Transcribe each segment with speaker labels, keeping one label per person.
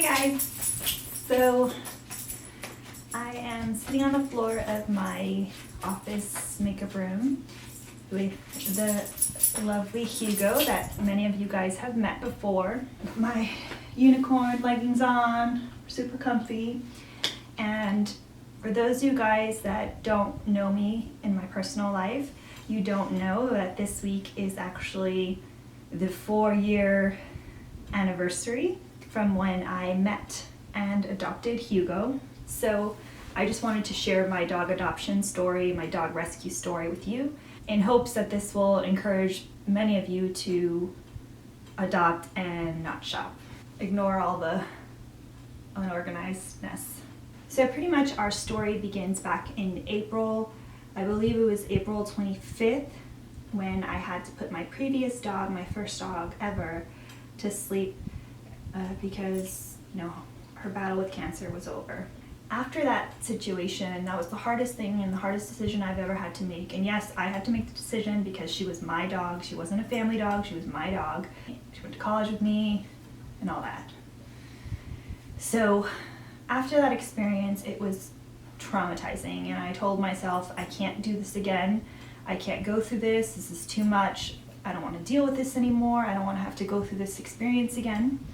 Speaker 1: Hi guys! So I am sitting on the floor of my office makeup room with the lovely Hugo that many of you guys have met before. My unicorn leggings on, super comfy. And for those of you guys that don't know me in my personal life, you don't know that this week is actually the 4-year anniversary from when I met and adopted Hugo. So I just wanted to share my dog adoption story, my dog rescue story with you, in hopes that this will encourage many of you to adopt and not shop. Ignore all the unorganizedness. So pretty much our story begins back in April. I believe it was April 25th when I had to put my previous dog, my first dog ever, to sleep because her battle with cancer was over. After that situation, that was the hardest thing and the hardest decision I've ever had to make. And yes, I had to make the decision because she was my dog. She wasn't a family dog, she was my dog. She went to college with me and all that. So after that experience, it was traumatizing, and I told myself, I can't do this again. I can't go through this. This is too much. I don't want to deal with this anymore. I don't want to have to go through this experience again.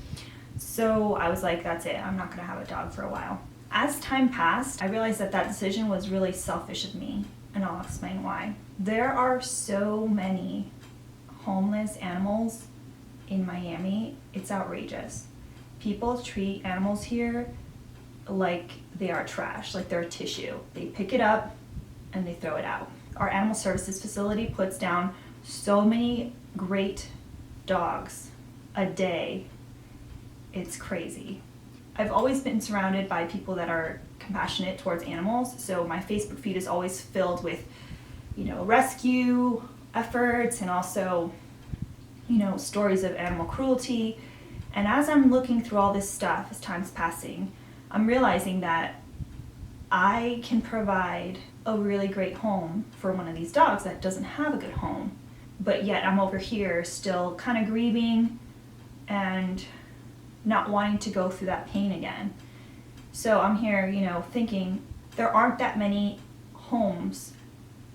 Speaker 1: So I was like, that's it. I'm not going to have a dog for a while. As time passed, I realized that that decision was really selfish of me, and I'll explain why. There are so many homeless animals in Miami. It's outrageous. People treat animals here like they are trash, like they're tissue. They pick it up and they throw it out. Our animal services facility puts down so many great dogs a day. It's crazy. I've always been surrounded by people that are compassionate towards animals, so my Facebook feed is always filled with, rescue efforts and also, stories of animal cruelty. And as I'm looking through all this stuff, as time's passing, I'm realizing that I can provide a really great home for one of these dogs that doesn't have a good home. But yet I'm over here still kind of grieving and not wanting to go through that pain again. So I'm here, thinking there aren't that many homes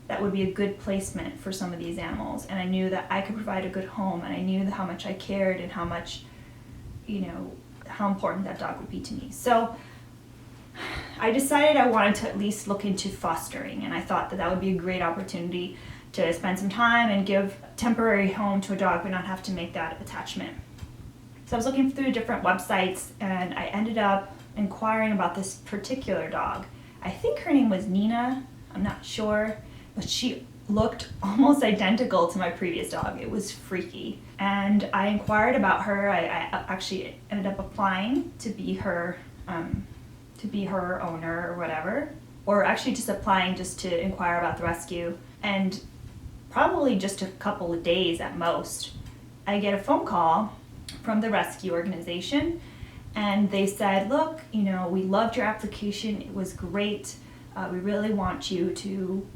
Speaker 1: that would be a good placement for some of these animals. And I knew that I could provide a good home, and I knew how much I cared and how much, how important that dog would be to me. So I decided I wanted to at least look into fostering, and I thought that that would be a great opportunity to spend some time and give a temporary home to a dog but not have to make that attachment. So I was looking through different websites, and I ended up inquiring about this particular dog. I think her name was Nina, I'm not sure, but she looked almost identical to my previous dog. It was freaky. And I inquired about her. I actually ended up applying to be her owner or whatever, or actually just applying just to inquire about the rescue. And probably just a couple of days at most, I get a phone call from the rescue organization, and they said, look, we loved your application. It was great. We really want you to,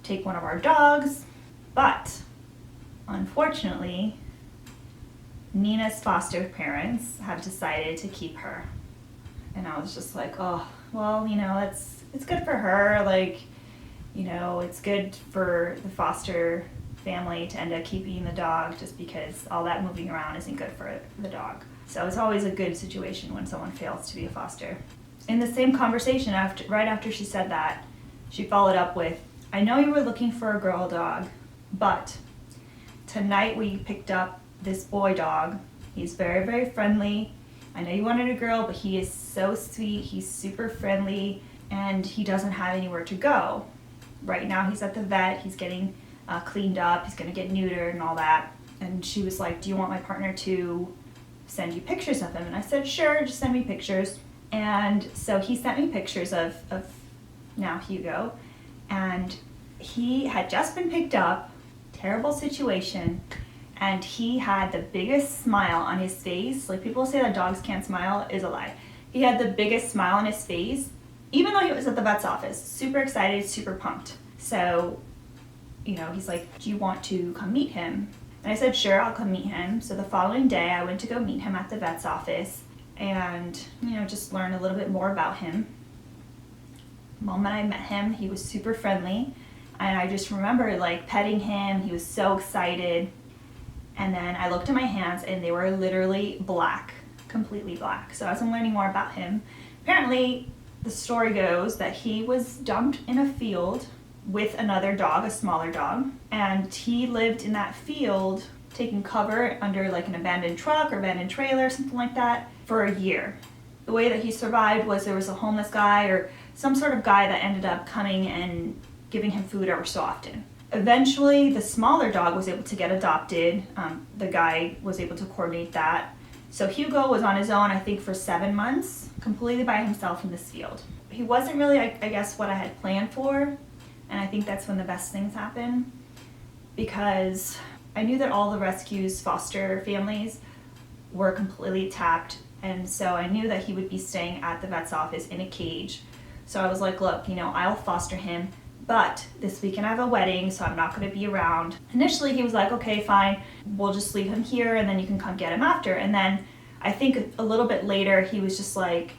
Speaker 1: take one of our dogs, but unfortunately, Nina's foster parents have decided to keep her. And I was just like, oh, well, it's good for her. It's good for the foster family to end up keeping the dog, just because all that moving around isn't good for the dog. So it's always a good situation when someone fails to be a foster. In the same conversation, right after she said that, she followed up with, I know you were looking for a girl dog, but tonight we picked up this boy dog. He's very, very friendly. I know you wanted a girl, but he is so sweet. He's super friendly, and he doesn't have anywhere to go. Right now he's at the vet. He's getting cleaned up. He's going to get neutered and all that. And she was like, do you want my partner to send you pictures of him? And I said, sure, just send me pictures. And so he sent me pictures of now Hugo, and he had just been picked up, terrible situation, and he had the biggest smile on his face. Like, people say that dogs can't smile, is a lie. He had the biggest smile on his face, even though he was at the vet's office, super excited, super pumped. So, he's like, do you want to come meet him? And I said, sure, I'll come meet him. So the following day, I went to go meet him at the vet's office, and, just learn a little bit more about him. The moment I met him, he was super friendly, and I just remember like petting him. He was so excited. And then I looked at my hands and they were literally black, completely black. So as I'm learning more about him, apparently the story goes that he was dumped in a field with another dog, a smaller dog, and he lived in that field taking cover under like an abandoned truck or abandoned trailer, something like that, for a year. The way that he survived was there was a homeless guy or some sort of guy that ended up coming and giving him food every so often. Eventually, the smaller dog was able to get adopted. The guy was able to coordinate that. So Hugo was on his own, I think, for 7 months, completely by himself in this field. He wasn't really, I guess, what I had planned for, and I think that's when the best things happen, because I knew that all the rescues, foster families, were completely tapped, and so I knew that he would be staying at the vet's office in a cage. So I was like, look, I'll foster him, but this weekend I have a wedding, so I'm not going to be around. Initially, he was like, okay, fine, we'll just leave him here, and then you can come get him after. And then I think a little bit later, he was just like,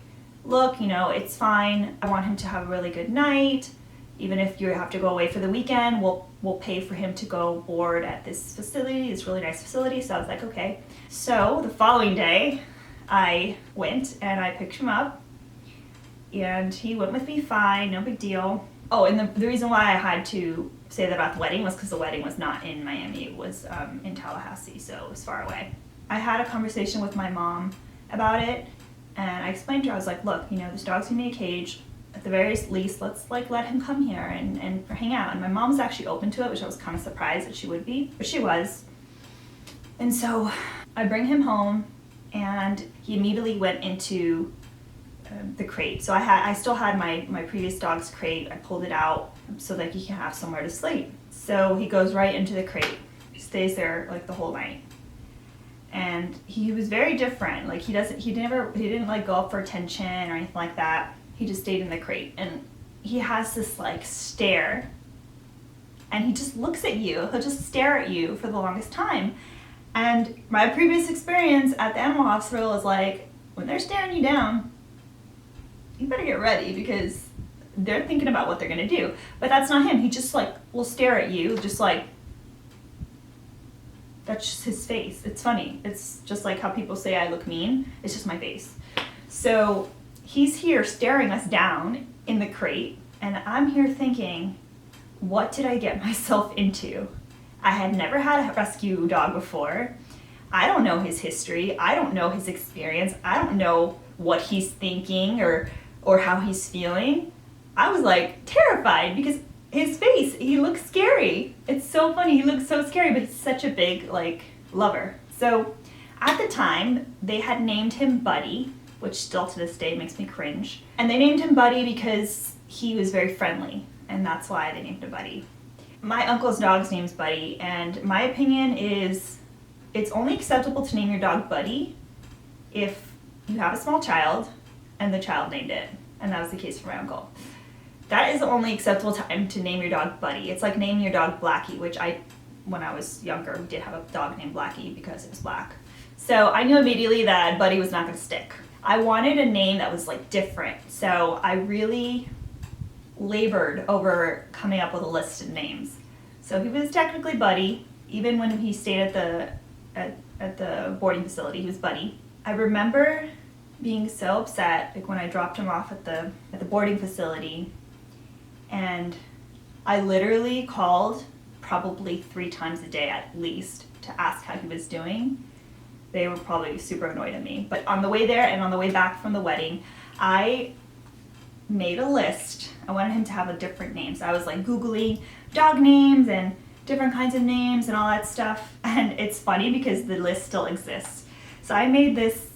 Speaker 1: look, it's fine. I want him to have a really good night. Even if you have to go away for the weekend, we'll pay for him to go board at this facility, this really nice facility. So I was like, okay. So the following day, I went and I picked him up, and he went with me fine, no big deal. Oh, and the reason why I had to say that about the wedding was because the wedding was not in Miami. It was in Tallahassee, so it was far away. I had a conversation with my mom about it, and I explained to her, I was like, look, this dog's in a cage. At the very least, let's let him come here and hang out. And my mom's actually open to it, which I was kind of surprised that she would be, but she was. And so I bring him home, and he immediately went into the crate. So I still had my previous dog's crate. I pulled it out so that he can have somewhere to sleep. So he goes right into the crate. He stays there like the whole night. And he was very different. Like he didn't like go up for attention or anything like that. He just stayed in the crate, and he has this like stare, and he just looks at you. He'll just stare at you for the longest time. And my previous experience at the animal hospital is like, when they're staring you down, you better get ready, because they're thinking about what they're gonna do. But that's not him. He just like will stare at you, just like, that's just his face. It's funny. It's just like how people say I look mean. It's just my face. So he's here staring us down in the crate, and I'm here thinking, what did I get myself into? I had never had a rescue dog before. I don't know his history. I don't know his experience. I don't know what he's thinking or how he's feeling. I was like terrified because his face, he looks scary. It's so funny. He looks so scary, but he's such a big like lover. So at the time, they had named him Buddy, which still to this day makes me cringe. And they named him Buddy because he was very friendly, and that's why they named him Buddy. My uncle's dog's name's Buddy, and my opinion is it's only acceptable to name your dog Buddy if you have a small child and the child named it. And that was the case for my uncle. That is the only acceptable time to name your dog Buddy. It's like naming your dog Blackie, which when I was younger, we did have a dog named Blackie because it was black. So I knew immediately that Buddy was not gonna stick. I wanted a name that was like different. So I really labored over coming up with a list of names. So he was technically Buddy, even when he stayed at the boarding facility, he was Buddy. I remember being so upset, like when I dropped him off at the boarding facility, and I literally called probably 3 times a day at least to ask how he was doing. They were probably super annoyed at me. But on the way there and on the way back from the wedding, I made a list. I wanted him to have a different name. So I was like Googling dog names and different kinds of names and all that stuff. And it's funny because the list still exists. So I made this,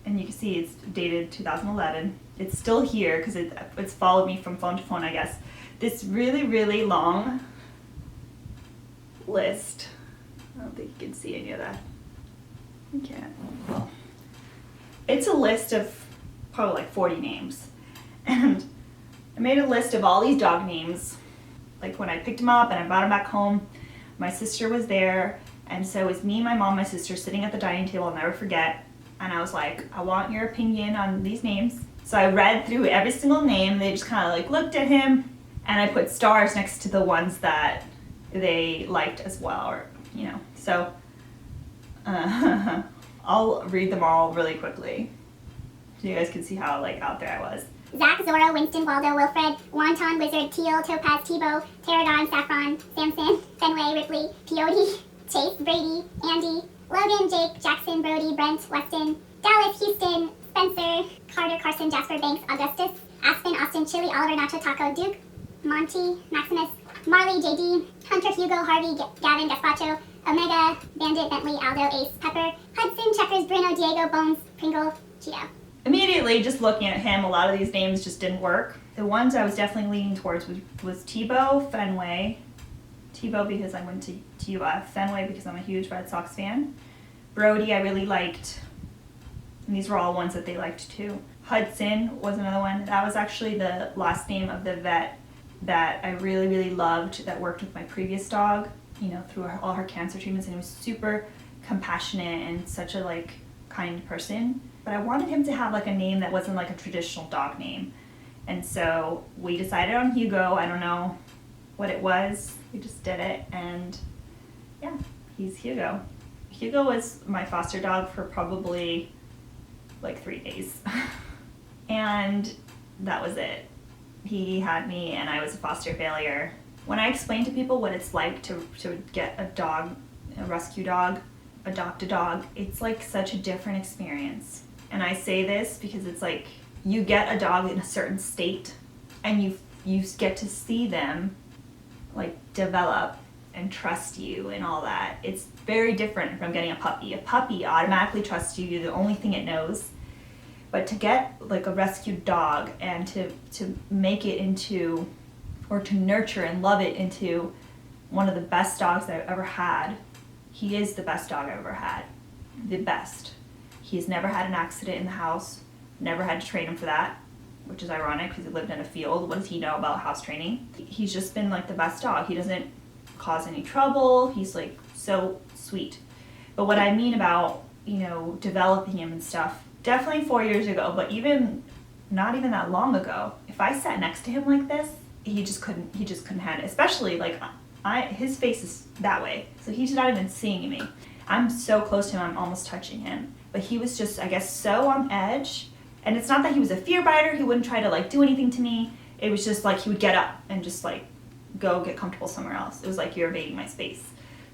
Speaker 1: and you can see it's dated 2011. It's still here because it's followed me from phone to phone, I guess. This really, really long list. I don't think you can see any of that. You can't. Well, it's a list of probably like 40 names. And I made a list of all these dog names. Like when I picked him up and I brought him back home, my sister was there. And so it was me, my mom, my sister sitting at the dining table, I'll never forget. and I was like, I want your opinion on these names. So I read through every single name. They just kind of like looked at him, and I put stars next to the ones that they liked as well, or so I'll read them all really quickly so you guys can see how like out there I was.
Speaker 2: Zach, Zorro, Winston, Waldo, Wilfred, Wonton, Wizard, Teal, Topaz, Tebow, Pterodon, Saffron, Samson, Fenway, Ripley, Peyote, Chase, Brady, Andy, Logan, Jake, Jackson, Brody, Brent, Weston, Dallas, Houston, Spencer, Carter, Carson, Jasper, Banks, Augustus, Aspen, Austin, Chili, Oliver, Nacho, Taco, Duke, Monty, Maximus, Marley, JD, Hunter, Hugo, Harvey, Gavin, Gaspacho, Omega, Bandit, Bentley, Aldo, Ace, Pepper, Hudson, Checkers, Bruno, Diego, Bones, Pringle, Cheeto.
Speaker 1: Immediately, just looking at him, a lot of these names just didn't work. The ones I was definitely leaning towards was Tebow, Fenway. Tebow because I went to UF. Fenway because I'm a huge Red Sox fan. Brody I really liked. And these were all ones that they liked too. Hudson was another one. That was actually the last name of the vet that I really, really loved that worked with my previous dog, through all her cancer treatments, and he was super compassionate and such a like kind person. But I wanted him to have like a name that wasn't like a traditional dog name. And so we decided on Hugo. I don't know what it was. We just did it, and yeah, he's Hugo. Hugo was my foster dog for probably like 3 days. And that was it. He had me and I was a foster failure. When I explain to people what it's like to get a dog, a rescue dog, adopt a dog, it's like such a different experience. And I say this because it's like you get a dog in a certain state and you get to see them like develop and trust you and all that. It's very different from getting a puppy. A puppy automatically trusts you. You're the only thing it knows. But to get like a rescued dog and to make it into, or to nurture and love it into one of the best dogs that I've ever had. He is the best dog I've ever had. The best. He's never had an accident in the house. Never had to train him for that, which is ironic because he lived in a field. What does he know about house training? He's just been like the best dog. He doesn't cause any trouble. He's like so sweet. But what I mean about, developing him and stuff, definitely 4 years ago, but not even that long ago, if I sat next to him like this, he just couldn't handle it. Especially like his face is that way, so he's not even seeing me. I'm so close to him, I'm almost touching him. But he was just, I guess, so on edge. And it's not that he was a fear biter, he wouldn't try to like do anything to me. It was just like he would get up and just like go get comfortable somewhere else. It was like, you're invading my space.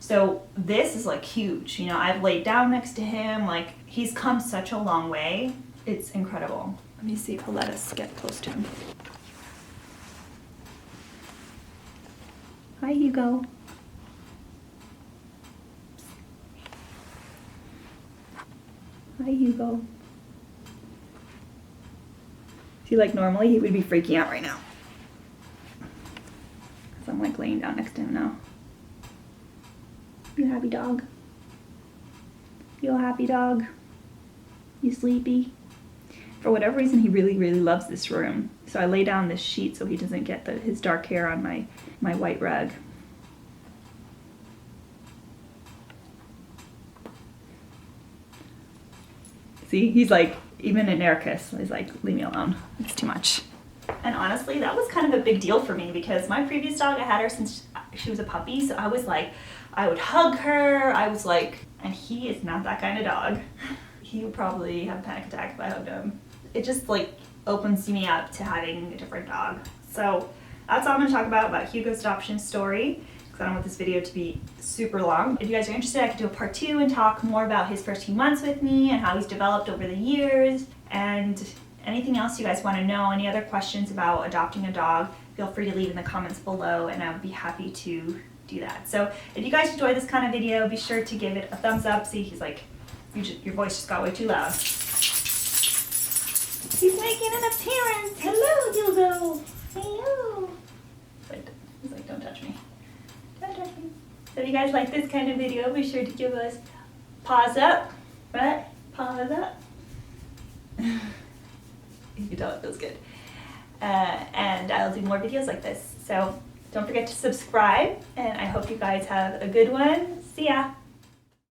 Speaker 1: So this is like huge. I've laid down next to him, like he's come such a long way. It's incredible. Let me see if he'll let us get close to him. Hi, Hugo. Hi, Hugo. See, like normally he would be freaking out right now. Because I'm like laying down next to him now. You happy dog? You a happy dog? You sleepy? For whatever reason, he really, really loves this room. So I lay down this sheet so he doesn't get his dark hair on my white rug. See, he's like, even in Ericus, he's like, leave me alone. It's too much. And honestly, that was kind of a big deal for me because my previous dog, I had her since she was a puppy. So I was like, I would hug her. I was like, and he is not that kind of dog. He would probably have a panic attack if I hugged him. It just like opens me up to having a different dog. So that's all I'm gonna talk about Hugo's adoption story, because I don't want this video to be super long. If you guys are interested, I could do a part 2 and talk more about his first few months with me and how he's developed over the years, and anything else you guys want to know, any other questions about adopting a dog, feel free to leave in the comments below and I'll be happy to do that. So if you guys enjoy this kind of video, be sure to give it a thumbs up. See, he's like, your voice just got way too loud. He's making an appearance. Hello, Hugo. Hello. He's like, don't touch me. Don't touch me. So if you guys like this kind of video, be sure to give us paws up, right? Paws up. You can tell it feels good. And I'll do more videos like this. So don't forget to subscribe, and I hope you guys have a good one. See ya.